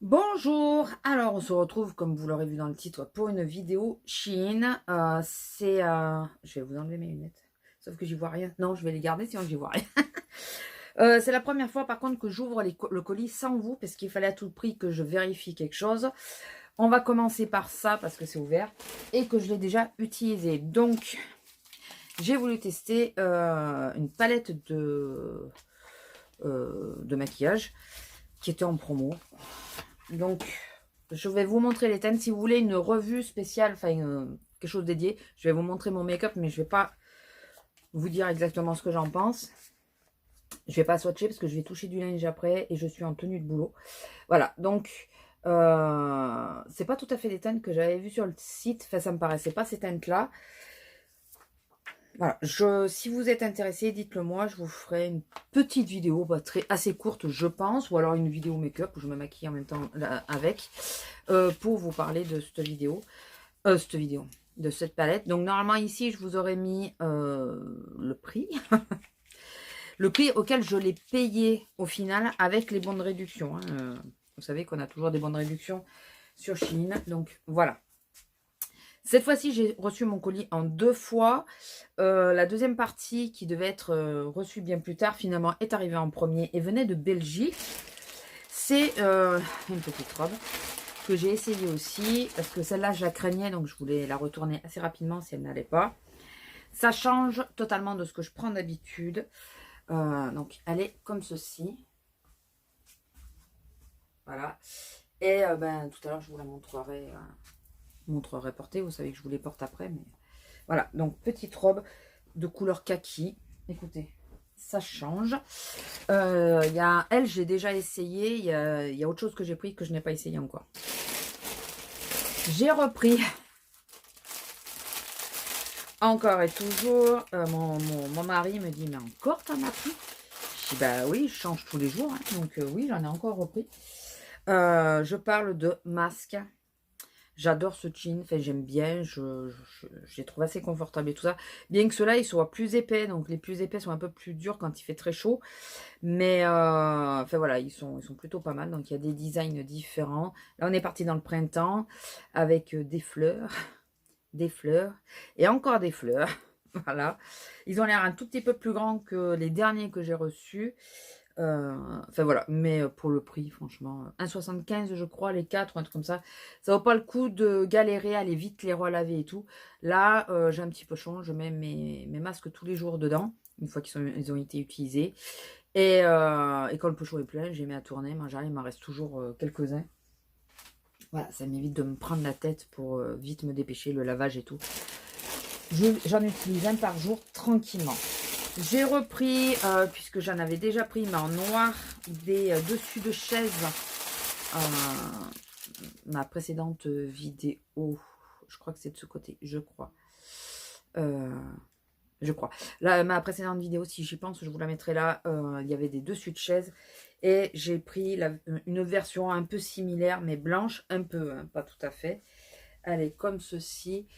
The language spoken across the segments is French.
Bonjour, alors on se retrouve comme vous l'aurez vu dans le titre pour une vidéo Shein. Je vais vous enlever mes lunettes, sauf que j'y vois rien. Non, je vais les garder sinon j'y vois rien. C'est la première fois par contre que j'ouvre le colis sans vous parce qu'il fallait à tout prix que je vérifie quelque chose. On va commencer par ça parce que c'est ouvert et que je l'ai déjà utilisé. Donc j'ai voulu tester une palette de maquillage qui était en promo. Donc, je vais vous montrer les thèmes. Si vous voulez une revue spéciale, enfin quelque chose dédié, je vais vous montrer mon make-up, mais je vais pas vous dire exactement ce que j'en pense. Je vais pas swatcher parce que je vais toucher du linge après et je suis en tenue de boulot. Voilà, donc c'est pas tout à fait les teintes que j'avais vu sur le site. Enfin, ça me paraissait pas ces teintes-là. Voilà, si vous êtes intéressé, dites-le moi, je vous ferai une petite vidéo assez courte, je pense, ou alors une vidéo make-up où je me maquille en même temps avec, pour vous parler de de cette palette. Donc normalement ici, je vous aurais mis le prix, le prix auquel je l'ai payé au final avec les bons de réduction. Hein. Vous savez qu'on a toujours des bons de réduction sur Shein, donc voilà. Cette fois-ci, j'ai reçu mon colis en 2 fois. La deuxième partie, qui devait être reçue bien plus tard, finalement est arrivée en premier et venait de Belgique. C'est une petite robe que j'ai essayée aussi, parce que celle-là, je la craignais, donc je voulais la retourner assez rapidement si elle n'allait pas. Ça change totalement de ce que je prends d'habitude. Donc, elle est comme ceci. Voilà. Et tout à l'heure, je vous la montrerai portée. Vous savez que je vous les porte après, mais voilà. Donc, petite robe de couleur kaki. Écoutez, ça change. Elle, j'ai déjà essayé. Il y a autre chose que j'ai pris que je n'ai pas essayé encore. J'ai repris encore et toujours. Mon mari me dit, mais encore t'en as pris? Je dis, bah oui, je change tous les jours. Hein, donc oui, j'en ai encore repris. Je parle de masque. J'adore ce jean, enfin j'aime bien, j'ai trouvé assez confortable et tout ça. Bien que ceux-là, ils soient plus épais, donc les plus épais sont un peu plus durs quand il fait très chaud. Mais enfin voilà, ils sont plutôt pas mal. Donc il y a des designs différents. Là, on est parti dans le printemps avec des fleurs, des fleurs et encore des fleurs. Voilà. Ils ont l'air un tout petit peu plus grands que les derniers que j'ai reçus. Enfin voilà, mais pour le prix, franchement, 1,75 je crois, les 4 ou un truc comme ça. Ça vaut pas le coup de galérer, aller vite les relaver et tout. Là, j'ai un petit pochon, je mets mes masques tous les jours dedans, une fois ils ont été utilisés. Et quand le pochon est plein, j'ai mis à tourner. Moi, il m'en reste toujours quelques-uns. Voilà, ça m'évite de me prendre la tête pour vite me dépêcher, le lavage et tout. J'en utilise un par jour tranquillement. J'ai repris, puisque j'en avais déjà pris, mais en noir, des dessus de chaise. Ma précédente vidéo, je crois que c'est de ce côté, je crois. Là, ma précédente vidéo, si j'y pense, je vous la mettrai là. Il y avait des dessus de chaise. Et j'ai pris une version un peu similaire, mais blanche, un peu, hein, pas tout à fait. Elle est comme ceci.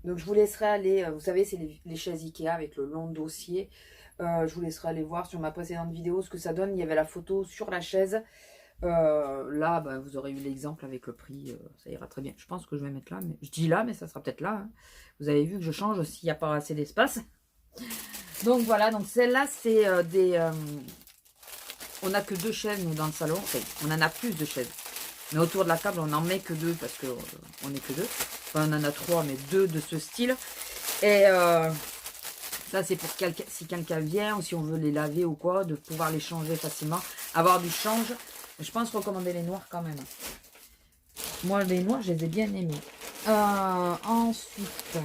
Donc je vous laisserai aller, vous savez, c'est les chaises Ikea avec le long dossier. Je vous laisserai aller voir sur ma précédente vidéo ce que ça donne. Il y avait la photo sur la chaise. Là, vous aurez eu l'exemple avec le prix. Ça ira très bien. Je pense que je vais mettre là. Mais je dis là, mais ça sera peut-être là. Hein. Vous avez vu que je change s'il n'y a pas assez d'espace. Donc voilà, donc celle-là, c'est on n'a que 2 chaises, nous, dans le salon. Enfin, on en a plus de chaises. Mais autour de la table, on n'en met que 2 parce qu'on n'est que 2. Enfin, on en a 3, mais 2 de ce style. Et ça, c'est pour si quelqu'un vient ou si on veut les laver ou quoi, de pouvoir les changer facilement. Avoir du change. Je pense recommander les noirs quand même. Moi, les noirs, je les ai bien aimés. Ensuite,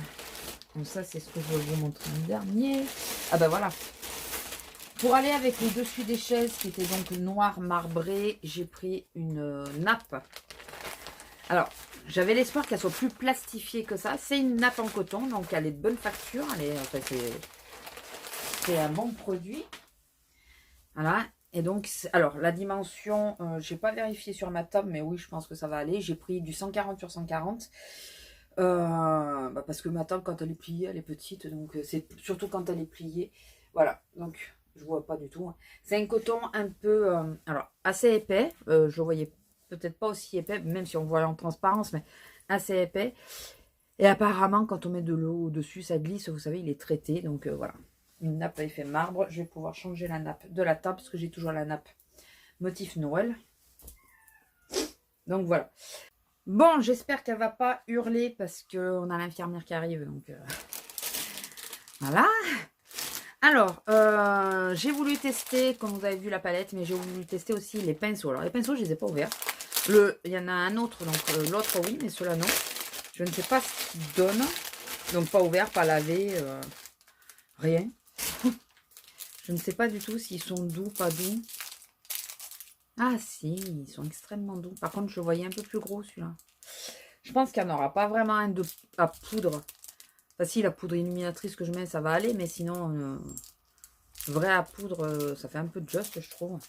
donc ça, c'est ce que je vais vous montrer en dernier. Ah ben voilà. Pour aller avec le dessus des chaises, qui était donc noir marbré, j'ai pris une nappe. Alors, j'avais l'espoir qu'elle soit plus plastifiée que ça. C'est une nappe en coton, donc elle est de bonne facture. Enfin, c'est un bon produit. Voilà. Et donc, alors, la dimension, je n'ai pas vérifié sur ma table, mais oui, je pense que ça va aller. J'ai pris du 140 sur 140. Parce que ma table, quand elle est pliée, elle est petite. Donc, c'est surtout quand elle est pliée. Voilà. Donc, je vois pas du tout. C'est un coton un peu, alors, assez épais. Je voyais peut-être pas aussi épais, même si on voit en transparence, mais assez épais. Et apparemment, quand on met de l'eau au-dessus, ça glisse, vous savez, il est traité. Donc voilà, une nappe à effet marbre. Je vais pouvoir changer la nappe de la table, parce que j'ai toujours la nappe motif Noël. Donc voilà. Bon, j'espère qu'elle va pas hurler, parce qu'on a l'infirmière qui arrive. Donc voilà. Alors, j'ai voulu tester, comme vous avez vu la palette, mais j'ai voulu tester aussi les pinceaux. Alors les pinceaux, je les ai pas ouverts. Il y en a un autre, donc l'autre oui, mais ceux-là non. Je ne sais pas ce qu'ils donnent. Donc pas ouvert, pas lavé, rien. Je ne sais pas du tout s'ils sont doux, pas doux. Ah si, ils sont extrêmement doux. Par contre, je le voyais un peu plus gros celui-là. Je pense qu'il n'y en aura pas vraiment un à poudre. Enfin si, la poudre illuminatrice que je mets, ça va aller. Mais sinon, vrai à poudre, ça fait un peu juste, je trouve.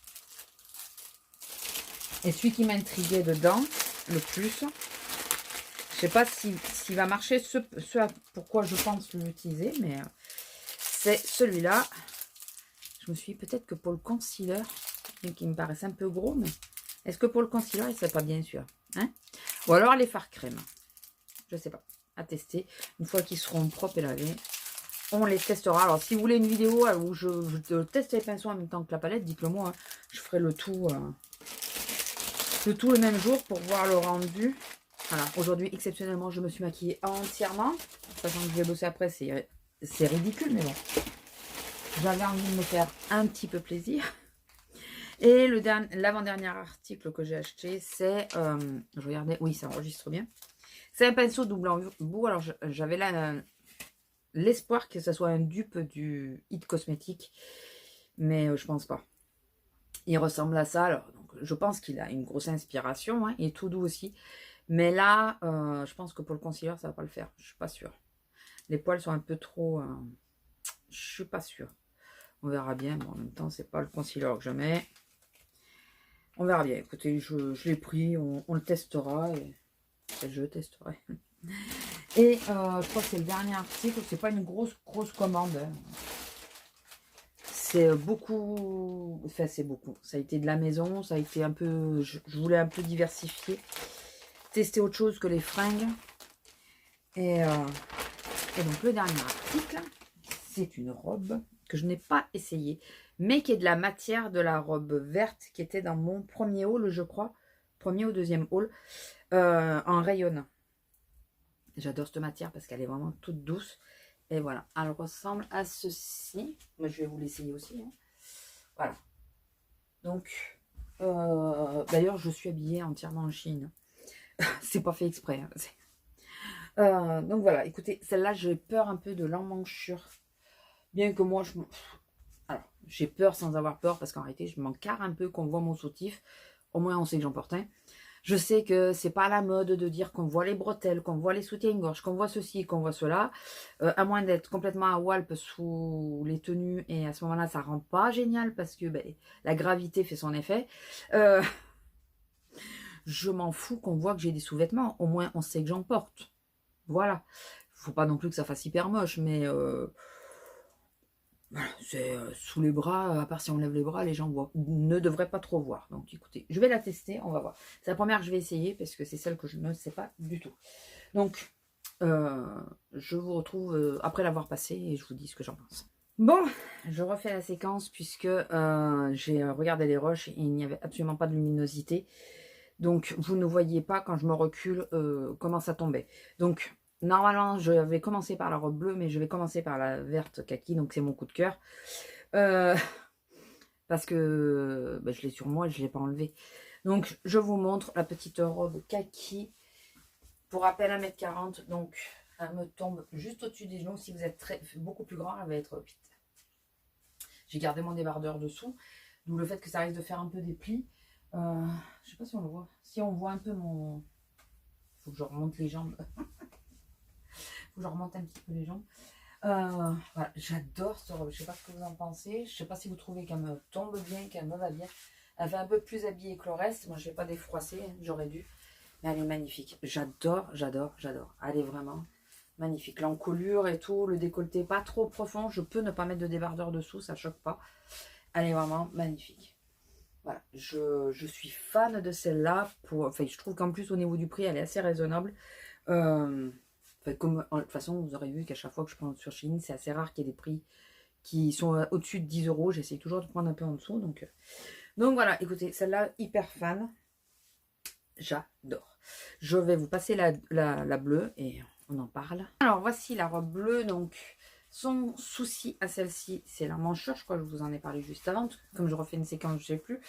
Et celui qui m'intriguait dedans, le plus... Je sais pas s'il va marcher ce à pourquoi je pense l'utiliser, mais c'est celui-là. Je me suis dit peut-être que pour le concealer, bien qu'il me paraisse un peu gros, mais est-ce que pour le concealer, il serait pas bien sûr, hein? Ou alors les fards crème. Je sais pas. À tester. Une fois qu'ils seront propres et lavés, on les testera. Alors si vous voulez une vidéo où je teste les pinceaux en même temps que la palette, dites-le moi. Hein. Je ferai le tout le même jour pour voir le rendu. Voilà, aujourd'hui, exceptionnellement, je me suis maquillée entièrement. Sachant que je vais bosser après, c'est ridicule, mais bon. J'avais envie de me faire un petit peu plaisir. Et l'avant-dernier article que j'ai acheté, c'est... je regardais, oui, ça enregistre bien. C'est un pinceau double embout. Alors, j'avais là l'espoir que ce soit un dupe du It Cosmétique. Mais je pense pas. Il ressemble à ça. Alors, donc, je pense qu'il a une grosse inspiration. Hein, il est tout doux aussi. Mais là, je pense que pour le concealer, ça va pas le faire. Je suis pas sûre. Les poils sont un peu trop... je suis pas sûre. On verra bien. Bon, en même temps, c'est pas le concealer que je mets. On verra bien. Écoutez, je l'ai pris. On le testera. Et je testerai. Et je crois que c'est le dernier article. C'est pas une grosse commande. Hein. C'est beaucoup... Enfin, c'est beaucoup. Ça a été de la maison. Ça a été un peu... Je voulais un peu diversifier. Tester autre chose que les fringues. Et donc le dernier article, c'est une robe que je n'ai pas essayée, mais qui est de la matière de la robe verte qui était dans mon premier haul, je crois. Premier ou deuxième haul, en rayonnant. J'adore cette matière parce qu'elle est vraiment toute douce. Et voilà, elle ressemble à ceci. Moi, je vais vous l'essayer aussi. Hein. Voilà. Donc, d'ailleurs, je suis habillée entièrement en Chine. C'est pas fait exprès. Hein. Donc voilà, écoutez, celle-là, j'ai peur un peu de l'emmanchure. Bien que moi, alors, j'ai peur sans avoir peur, parce qu'en réalité, je m'en carre un peu qu'on voit mon soutif. Au moins, on sait que j'en porte un. Je sais que c'est pas la mode de dire qu'on voit les bretelles, qu'on voit les soutiens-gorge, qu'on voit ceci, qu'on voit cela. À moins d'être complètement à Walp sous les tenues. Et à ce moment-là, ça rend pas génial, parce que ben, la gravité fait son effet. Je m'en fous qu'on voit que j'ai des sous-vêtements. Au moins, on sait que j'en porte. Voilà. Faut pas non plus que ça fasse hyper moche, mais c'est sous les bras, à part si on lève les bras, les gens ne devraient pas trop voir. Donc écoutez, je vais la tester, on va voir. C'est la première que je vais essayer parce que c'est celle que je ne sais pas du tout. Donc, je vous retrouve après l'avoir passée et je vous dis ce que j'en pense. Bon, je refais la séquence puisque j'ai regardé les roches et il n'y avait absolument pas de luminosité. Donc, vous ne voyez pas quand je me recule comment ça tombait. Donc, normalement, je vais commencer par la robe bleue, mais je vais commencer par la verte kaki. Donc, c'est mon coup de cœur. Parce que je l'ai sur moi et je ne l'ai pas enlevé. Donc, je vous montre la petite robe kaki. Pour rappel, 1m40. Donc, elle me tombe juste au-dessus des genoux. Si vous êtes beaucoup plus grand, elle va être vite. J'ai gardé mon débardeur dessous. D'où le fait que ça risque de faire un peu des plis. Je sais pas si on le voit. Si on voit un peu mon... Il faut que je remonte les jambes. Il faut que je remonte un petit peu les jambes. Voilà, j'adore cette robe. Je sais pas ce que vous en pensez. Je sais pas si vous trouvez qu'elle me tombe bien, qu'elle me va bien. Elle fait un peu plus habillée que le reste. Moi, je vais pas défroisser. J'aurais dû. Mais elle est magnifique. J'adore, j'adore, j'adore. Elle est vraiment magnifique. L'encolure et tout. Le décolleté pas trop profond. Je peux ne pas mettre de débardeur dessous. Ça choque pas. Elle est vraiment magnifique. Voilà, je suis fan de celle-là. Enfin, je trouve qu'en plus, au niveau du prix, elle est assez raisonnable. Enfin, comme, de toute façon, vous aurez vu qu'à chaque fois que je prends sur Shein, c'est assez rare qu'il y ait des prix qui sont au-dessus de 10 euros. J'essaie toujours de prendre un peu en dessous. Donc voilà, écoutez, celle-là, hyper fan. J'adore. Je vais vous passer la bleue et on en parle. Alors, voici la robe bleue. Donc, son souci à celle-ci, c'est la manchure. Je crois que je vous en ai parlé juste avant. Parce que comme je refais une séquence, je ne sais plus.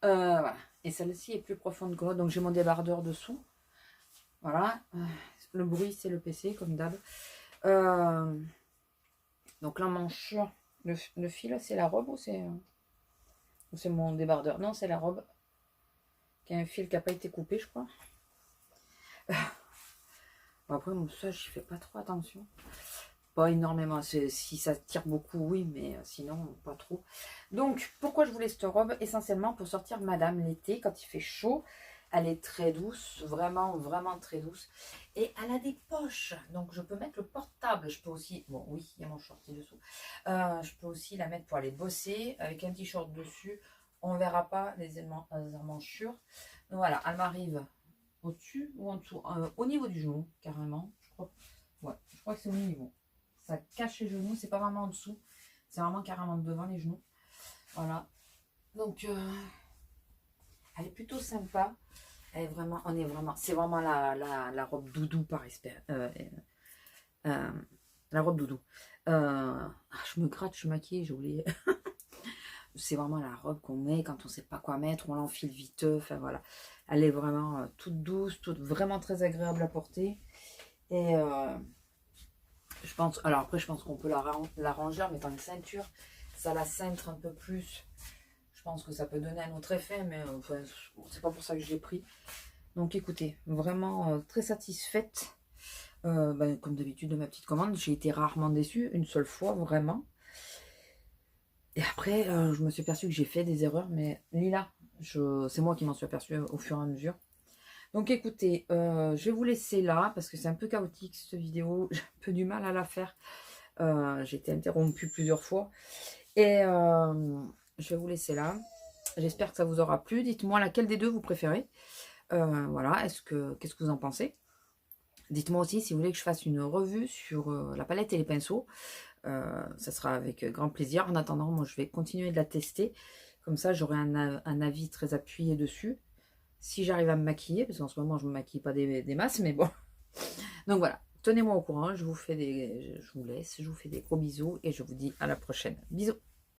Voilà. Et celle-ci est plus profonde que l'autre. Donc, j'ai mon débardeur dessous. Voilà. Le bruit, c'est le PC, comme d'hab. Donc, la manchure, le fil, c'est la robe ou c'est mon débardeur? Non, c'est la robe. Qui a un fil qui n'a pas été coupé, je crois. Bon, après, ça, j'y fais pas trop attention. Pas énormément. Si ça tire beaucoup, oui, mais sinon, pas trop. Donc, pourquoi je voulais cette robe? Essentiellement pour sortir madame l'été, quand il fait chaud. Elle est très douce, vraiment, vraiment très douce. Et elle a des poches, donc je peux mettre le portable. Je peux aussi, bon oui, il y a mon short dessous. Je peux aussi la mettre pour aller bosser, avec un t-shirt dessus. On ne verra pas les emmanchures. Donc voilà, elle m'arrive au-dessus ou en dessous, au niveau du genou, carrément. Ouais, je crois que c'est au niveau. Ça cache les genoux, c'est pas vraiment en dessous. C'est vraiment carrément devant les genoux. Voilà. Donc, elle est plutôt sympa. Elle est vraiment, c'est vraiment la robe doudou par espèce. La robe doudou. Je me gratte, je suis maquillée, j'ai oublié. C'est vraiment la robe qu'on met quand on ne sait pas quoi mettre, on l'enfile viteux. Enfin voilà, elle est vraiment toute douce, vraiment très agréable à porter. Et je pense, alors après je pense qu'on peut la ranger en mettant une ceinture. Ça la cintre un peu plus. Je pense que ça peut donner un autre effet, mais enfin, c'est pas pour ça que je l'ai pris. Donc écoutez, vraiment très satisfaite. Comme d'habitude de ma petite commande, j'ai été rarement déçue, une seule fois vraiment. Et après, je me suis aperçue que j'ai fait des erreurs, mais Lila, c'est moi qui m'en suis aperçue au fur et à mesure. Donc écoutez, je vais vous laisser là, parce que c'est un peu chaotique cette vidéo, j'ai un peu du mal à la faire. J'ai été interrompue plusieurs fois. Et je vais vous laisser là. J'espère que ça vous aura plu. Dites-moi laquelle des deux vous préférez. Voilà, qu'est-ce que vous en pensez? Dites-moi aussi si vous voulez que je fasse une revue sur la palette et les pinceaux. Ça sera avec grand plaisir. En attendant, moi, je vais continuer de la tester. Comme ça, j'aurai un avis très appuyé dessus. Si j'arrive à me maquiller, parce qu'en ce moment, je ne me maquille pas des masses, mais bon. Donc voilà, tenez-moi au courant. Je vous laisse, je vous fais des gros bisous et je vous dis à la prochaine. Bisous.